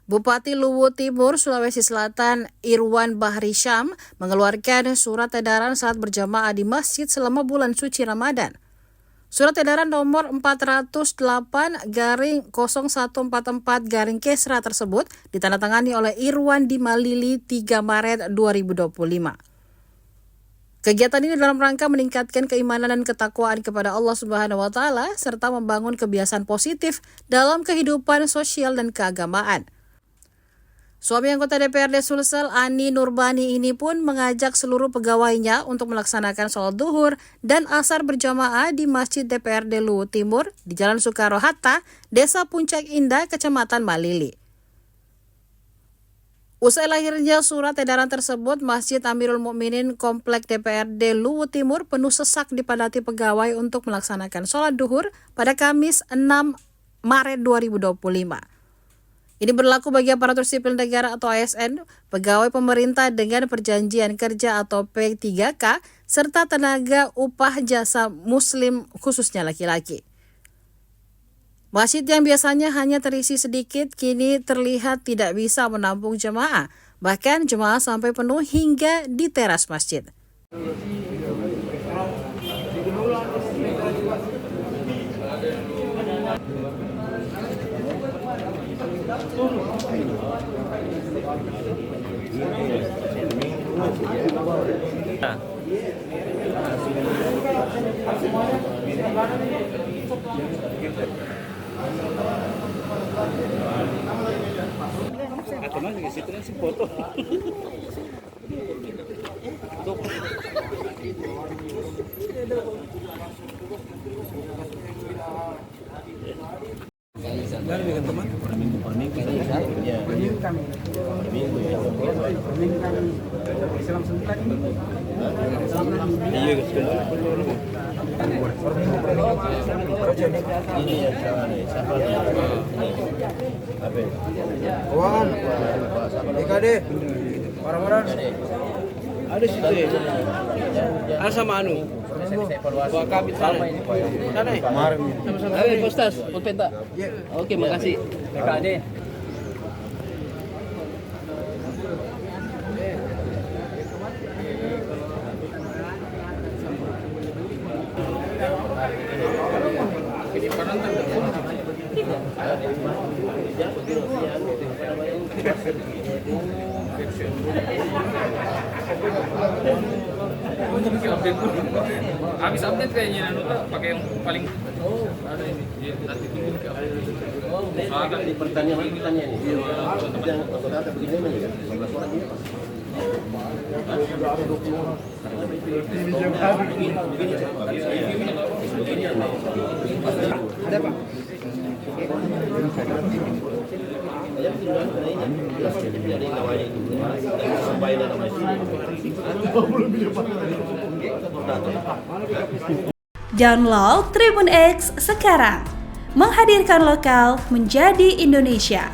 Bupati Luwu Timur, Sulawesi Selatan, Irwan Bahri Syam, mengeluarkan surat edaran saat berjamaah di masjid selama bulan suci Ramadan. Surat edaran nomor 408/0144/Kesra tersebut ditandatangani oleh Irwan di Malili 3 Maret 2025. Kegiatan ini dalam rangka meningkatkan keimanan dan ketakwaan kepada Allah Subhanahu wa Ta'ala serta membangun kebiasaan positif dalam kehidupan sosial dan keagamaan. Suami anggota DPRD Sulsel, Ani Nurbani ini pun mengajak seluruh pegawainya untuk melaksanakan sholat duhur dan asar berjamaah di Masjid DPRD Luwu Timur di Jalan Soekarno-Hatta, Desa Puncak Indah, Kecamatan Malili. Usai lahirnya surat edaran tersebut, Masjid Amirul Mukminin Komplek DPRD Luwu Timur penuh sesak dipadati pegawai untuk melaksanakan sholat duhur pada Kamis 6 Maret 2025. Ini berlaku bagi aparatur sipil negara atau ASN, pegawai pemerintah dengan perjanjian kerja atau P3K, serta tenaga upah jasa muslim khususnya laki-laki. Masjid yang biasanya hanya terisi sedikit, kini terlihat tidak bisa menampung jemaah. Bahkan jemaah sampai penuh hingga di teras masjid. Foto. Dari dengan teman per minggu ya. Per minggu kami. Per minggu ya. Per minggu kami. Selam sembilan. Iya ini ya siapa nih? Apa? Wan. DKD. Orang-orang. Ada situ ya. Ada sama anu. Wah, kabit sana. Sana ya? Kemarin. Sama-sama. Ayo, Postas, Pulpenta. Oke, makasih. DKD. Habis update kayaknya pakai yang paling ada ini. Nanti tunggu. Soalnya Di pertanyaan ini. Jangan kata begini aja kan. 15 orang ini ada Pak. Download Tribun X sekarang, menghadirkan lokal menjadi Indonesia.